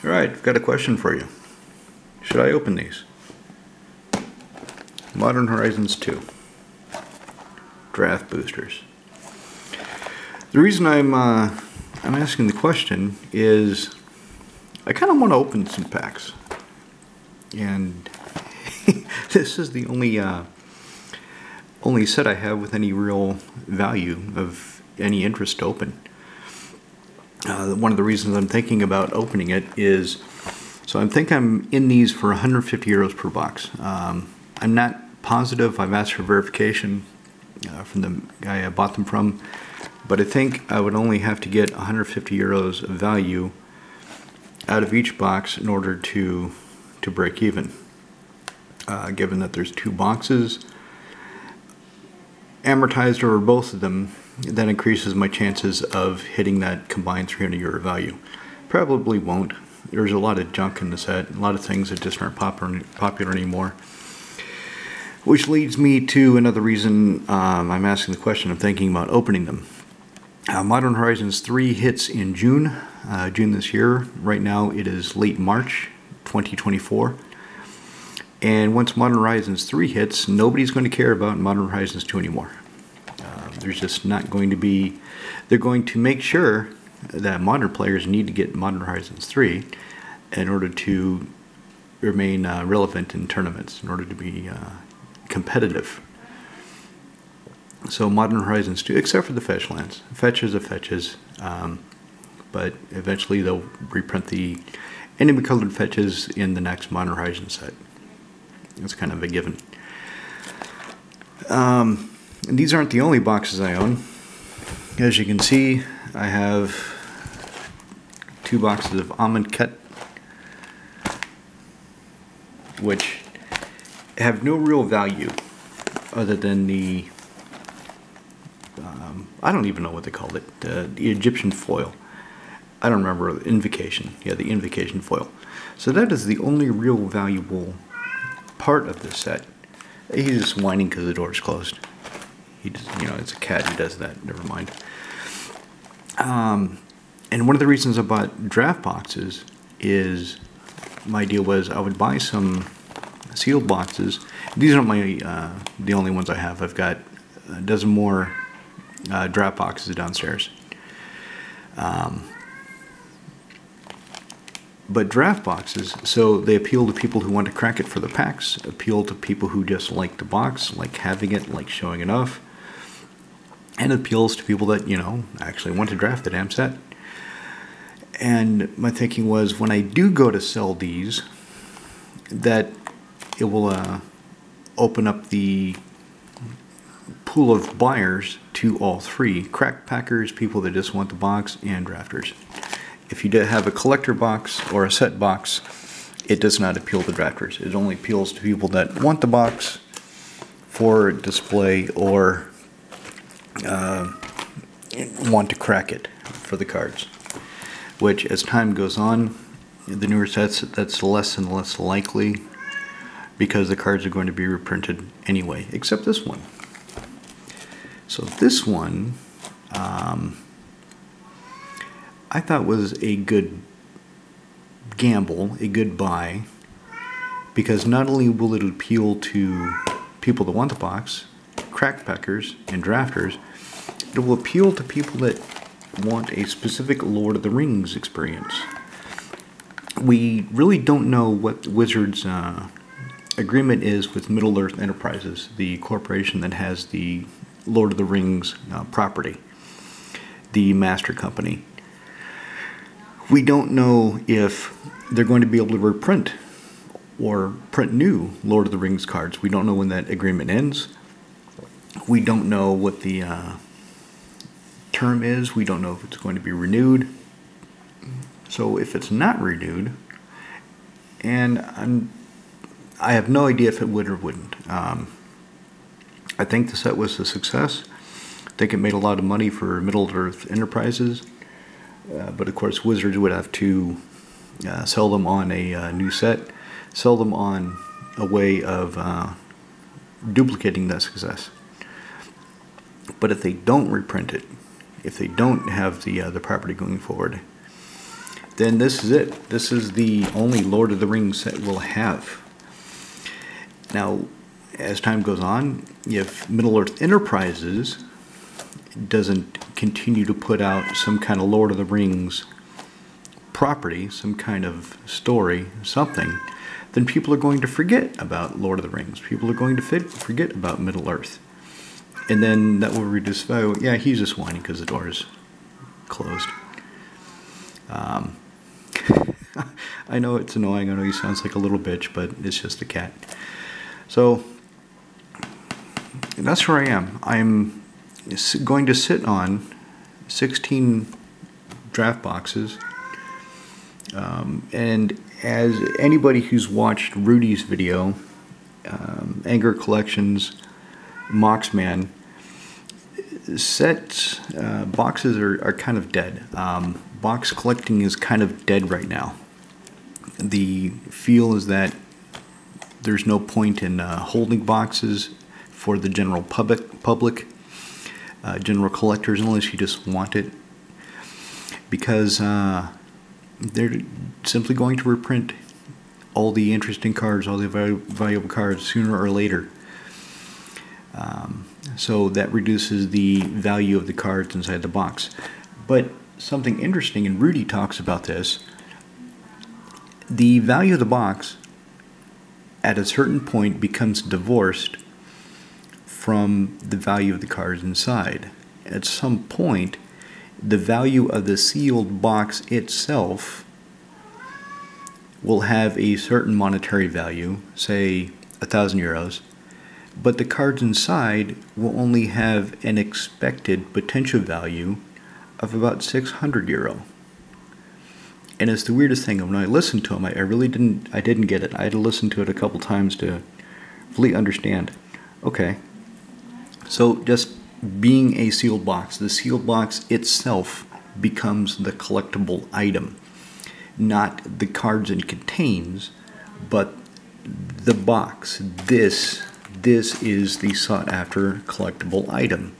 Alright, I've got a question for you. Should I open these? Modern Horizons 2 Draft Boosters. The reason I'm asking the question is I kind of want to open some packs, and this is the only set I have with any real value of any interest to open. One of the reasons I'm thinking about opening it is, so I think I'm in these for 150 euros per box. I'm not positive. I've asked for verification from the guy I bought them from, but I think I would only have to get 150 euros of value out of each box in order to break even. Given that there's two boxes amortized over both of them, that increases my chances of hitting that combined 300 euro value. Probably won't. There's a lot of junk in the set, a lot of things that just aren't popular anymore. Which leads me to another reason I'm asking the question. I'm thinking about opening them. Modern Horizons 3 hits in June this year. Right now it is late March 2024. And once Modern Horizons 3 hits, nobody's going to care about Modern Horizons 2 anymore. There's just not going to be... They're going to make sure that modern players need to get Modern Horizons 3 in order to remain relevant in tournaments, in order to be competitive. So Modern Horizons 2, except for the fetch lands. Fetches are fetches, but eventually they'll reprint the enemy colored fetches in the next Modern Horizons set. It's kind of a given. And these aren't the only boxes I own. As you can see, I have 2 boxes of Amonkhet, which have no real value other than the I don't even know what they called it, the Egyptian foil. I don't remember, Invocation. Yeah, the Invocation foil. So that is the only real valuable part of this set. He's just whining because the door is closed. He just, it's a cat, he does that, never mind. And one of the reasons I bought draft boxes is my idea was I would buy some sealed boxes. These aren't the only ones I have. I've got a dozen more draft boxes downstairs. But draft boxes, so they appeal to people who want to crack it for the packs, appeal to people who just like the box, like having it, like showing it off, and appeals to people that, actually want to draft the damn set. And my thinking was, when I do go to sell these, that it will open up the pool of buyers to all three: crack packers, people that just want the box, and drafters. If you have a collector box or a set box, it does not appeal to drafters. It only appeals to people that want the box for display or want to crack it for the cards. Which, as time goes on, the newer sets, that's less and less likely, because the cards are going to be reprinted anyway, except this one. So this one, I thought was a good gamble, a good buy, because not only will it appeal to people that want the box, crack packers and drafters, it will appeal to people that want a specific Lord of the Rings experience. We really don't know what Wizards' agreement is with Middle-earth Enterprises, the corporation that has the Lord of the Rings property, the master company. We don't know if they're going to be able to reprint or print new Lord of the Rings cards. We don't know when that agreement ends. We don't know what the term is. We don't know if it's going to be renewed. So if it's not renewed, and I have no idea if it would or wouldn't. I think the set was a success. I think it made a lot of money for Middle-earth Enterprises. But of course Wizards would have to sell them on a new set, sell them on a way of duplicating that success. But if they don't reprint it, if they don't have the property going forward, then this is it. This is the only Lord of the Rings set we'll have. Now, as time goes on, if Middle-earth Enterprises doesn't continue to put out some kind of Lord of the Rings property, some kind of story, something, then people are going to forget about Lord of the Rings. People are going to forget about Middle-earth. And then that will reduce value. Yeah, he's just whining because the door is closed. I know it's annoying. I know he sounds like a little bitch, but it's just a cat. So that's where I am. I'm going to sit on 16 draft boxes. And as anybody who's watched Rudy's video, Anger Collections, Moxman, sets, boxes are kind of dead. Box collecting is kind of dead right now. The feel is that there's no point in holding boxes for the general public, general collectors, unless you just want it, because they're simply going to reprint all the interesting cards, all the valuable cards sooner or later. So that reduces the value of the cards inside the box. But something interesting, and Rudy talks about this, the value of the box at a certain point becomes divorced from the value of the cards inside. At some point, the value of the sealed box itself will have a certain monetary value, say 1,000 euros, but the cards inside will only have an expected potential value of about 600 euro. And it's the weirdest thing. When I listened to him, I really didn't get it. I had to listen to it a couple times to fully understand. Okay, so just being a sealed box, the sealed box itself becomes the collectible item. Not the cards it contains, but the box. This is the sought after collectible item,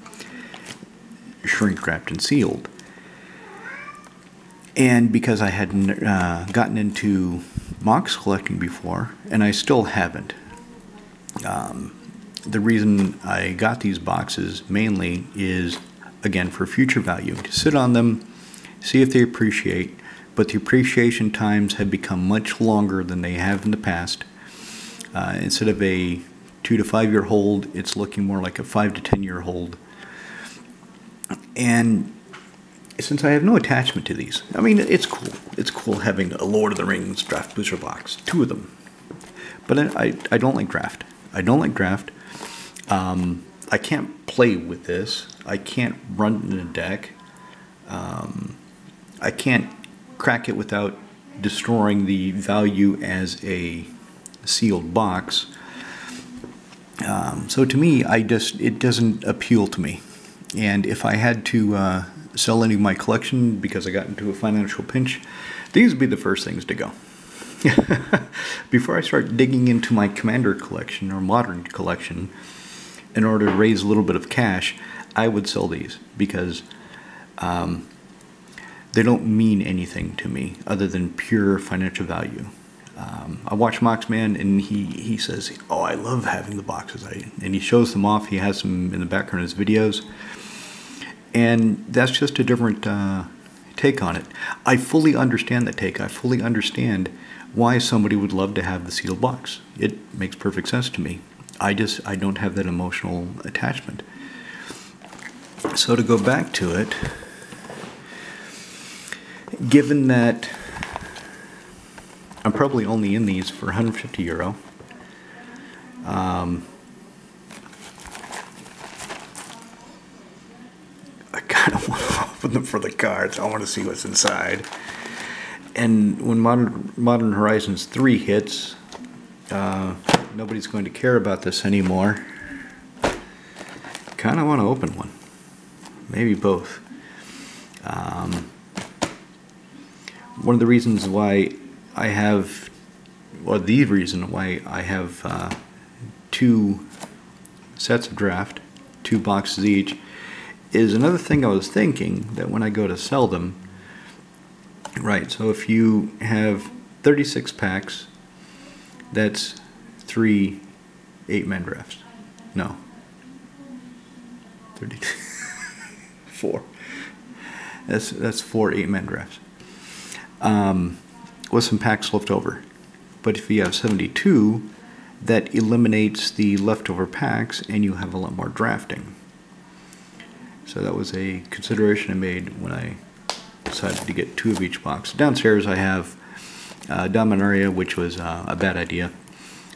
shrink wrapped and sealed. And because I hadn't gotten into box collecting before, and I still haven't, the reason I got these boxes mainly is, again, for future value, to sit on them, see if they appreciate, but the appreciation times have become much longer than they have in the past. Instead of a 2 to 5 year hold, it's looking more like a 5 to 10 year hold. And since I have no attachment to these, I mean, it's cool. It's cool having a Lord of the Rings draft booster box, 2 of them. But I don't like draft. I don't like draft. I can't play with this. I can't run in a deck. I can't crack it without destroying the value as a sealed box. So to me, it doesn't appeal to me. And if I had to sell any of my collection because I got into a financial pinch, these would be the first things to go. Before I start digging into my Commander collection or Modern collection, in order to raise a little bit of cash, I would sell these because they don't mean anything to me other than pure financial value. I watch Moxman, and he says, "Oh, I love having the boxes," and he shows them off. He has them in the background of his videos, and that's just a different take on it. I fully understand that take. I fully understand why somebody would love to have the sealed box. It makes perfect sense to me. I don't have that emotional attachment. So to go back to it, given that I'm probably only in these for 150 euro, I kind of want to open them for the cards. I want to see what's inside. And when Modern Horizons 3 hits, nobody's going to care about this anymore. Kind of want to open one. Maybe both. One of the reasons why I have, or the reason why I have 2 sets of draft, 2 boxes each, is another thing I was thinking, that when I go to sell them, Right, so if you have 36 packs, that's 3 8-man drafts. No. 32. 4. That's 4 8-man drafts. With some packs left over. But if you have 72, that eliminates the leftover packs and you have a lot more drafting. So that was a consideration I made when I decided to get 2 of each box. Downstairs I have Dominaria, which was a bad idea.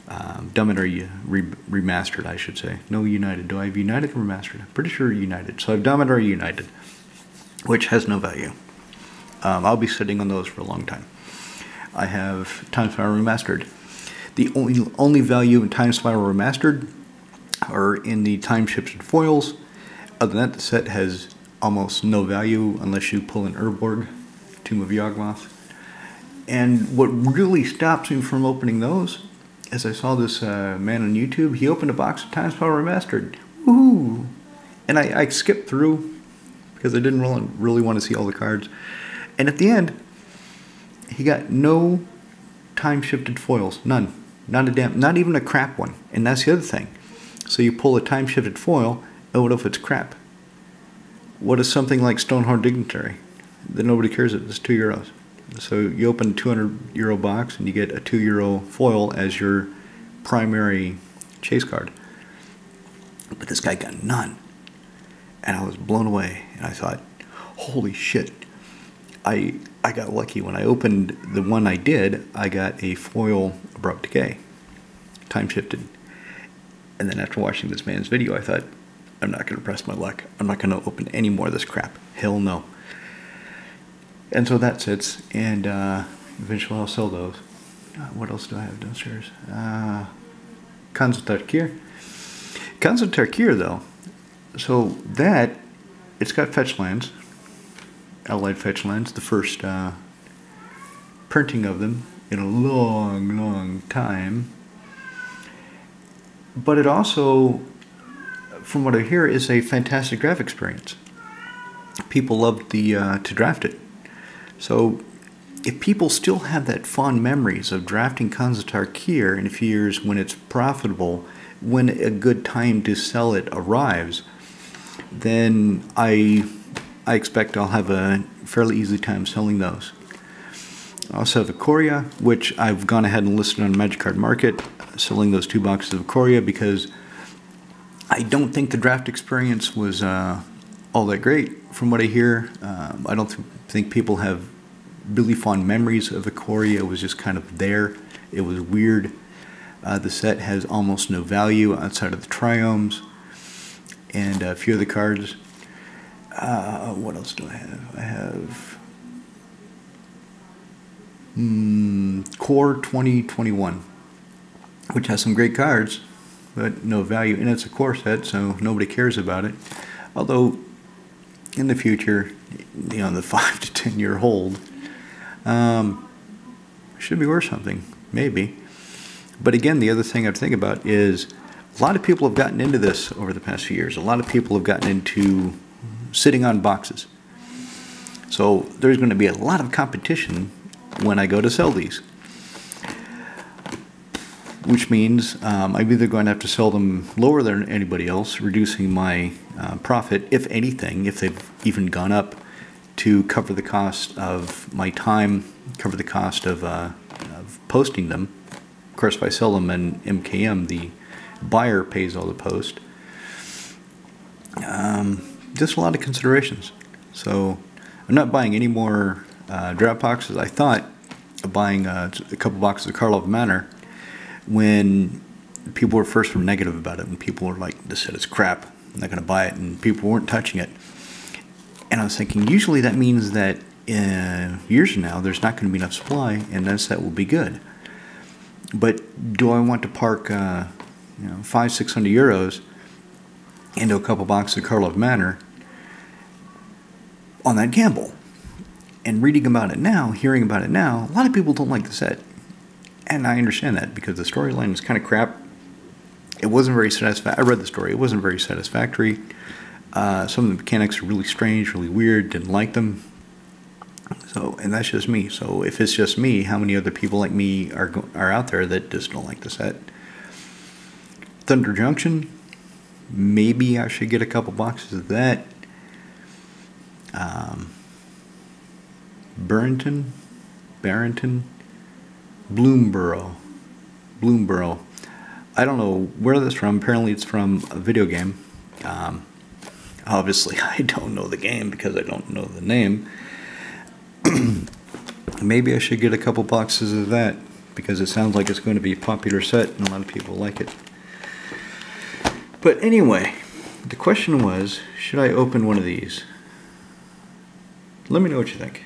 Dominaria Remastered, I should say. No, United. Do I have United or Remastered? I'm pretty sure United. So I have Dominaria United, which has no value. I'll be sitting on those for a long time. I have Time Spiral Remastered. The only value in Time Spiral Remastered are in the time-shifted foils. Other than that, the set has almost no value unless you pull an Urborg, Tomb of Yawgmoth. And what really stops me from opening those, as I saw this man on YouTube, he opened a box of Time Spiral Remastered. Woohoo! And I skipped through because I didn't really want to see all the cards. And at the end, he got no time-shifted foils. None. Not even a crap one. And that's the other thing. So you pull a time-shifted foil, and what if it's crap? What is something like Stonehorn Dignitary that nobody cares if it's €2? So you open a €200 box and you get a €2 foil as your primary chase card. But this guy got none. And I was blown away. And I thought, holy shit. I got lucky. When I opened the one I did, I got a foil Abrupt Decay. Time shifted. And then after watching this man's video, I thought, I'm not going to press my luck. I'm not going to open any more of this crap. Hell no. And so that sits, and eventually I'll sell those. What else do I have downstairs? Khans of Tarkir. Khans of Tarkir, though, so that, it's got fetch lands, allied fetch lands, the first printing of them in a long time. But it also, from what I hear, is a fantastic draft experience. People love to draft it. So if people still have that fond memories of drafting Khans of Tarkir in a few years when it's profitable, when a good time to sell it arrives, then I expect I'll have a fairly easy time selling those. I also have Ikoria, which I've gone ahead and listed on Magic Card Market, selling those 2 boxes of Ikoria because I don't think the draft experience was all that great from what I hear. I don't think people have really fond memories of Ikoria. It was just kind of there. It was weird. The set has almost no value outside of the triomes and a few of the cards. What else do I have? I have Core 2021, which has some great cards, but no value. And it's a core set, so nobody cares about it. Although, in the future, the 5 to 10 year hold, should be worth something, maybe. But again, the other thing I'd think about is a lot of people have gotten into this over the past few years. A lot of people have gotten into sitting on boxes. So there's going to be a lot of competition when I go to sell these. Which means I'm either going to have to sell them lower than anybody else, reducing my profit, if anything, if they've even gone up, to cover the cost of my time, cover the cost of posting them. Of course, if I sell them in MKM, the buyer pays all the post. Just a lot of considerations. So I'm not buying any more draft boxes. I thought of buying a couple boxes of Karlov Manor when people were first were negative about it, when people were like, this set is crap, I'm not going to buy it, and people weren't touching it. And I was thinking, usually that means that years from now, there's not going to be enough supply, and that set will be good. But do I want to park 500-600 euros into a couple boxes of Karlov Manor on that gamble? And reading about it now, hearing about it now, a lot of people don't like the set. And I understand that because the storyline is kind of crap. It wasn't very satisfactory. I read the story. It wasn't very satisfactory. Some of the mechanics are really strange, really weird. Didn't like them. So, and that's just me. So if it's just me, how many other people like me are out there that just don't like the set? Thunder Junction, maybe I should get a couple boxes of that. Barrington, Bloomborough. I don't know where that's from. Apparently it's from a video game. Obviously I don't know the game because I don't know the name. Maybe I should get a couple boxes of that because it sounds like it's going to be a popular set and a lot of people like it. But anyway, the question was, should I open one of these? Let me know what you think.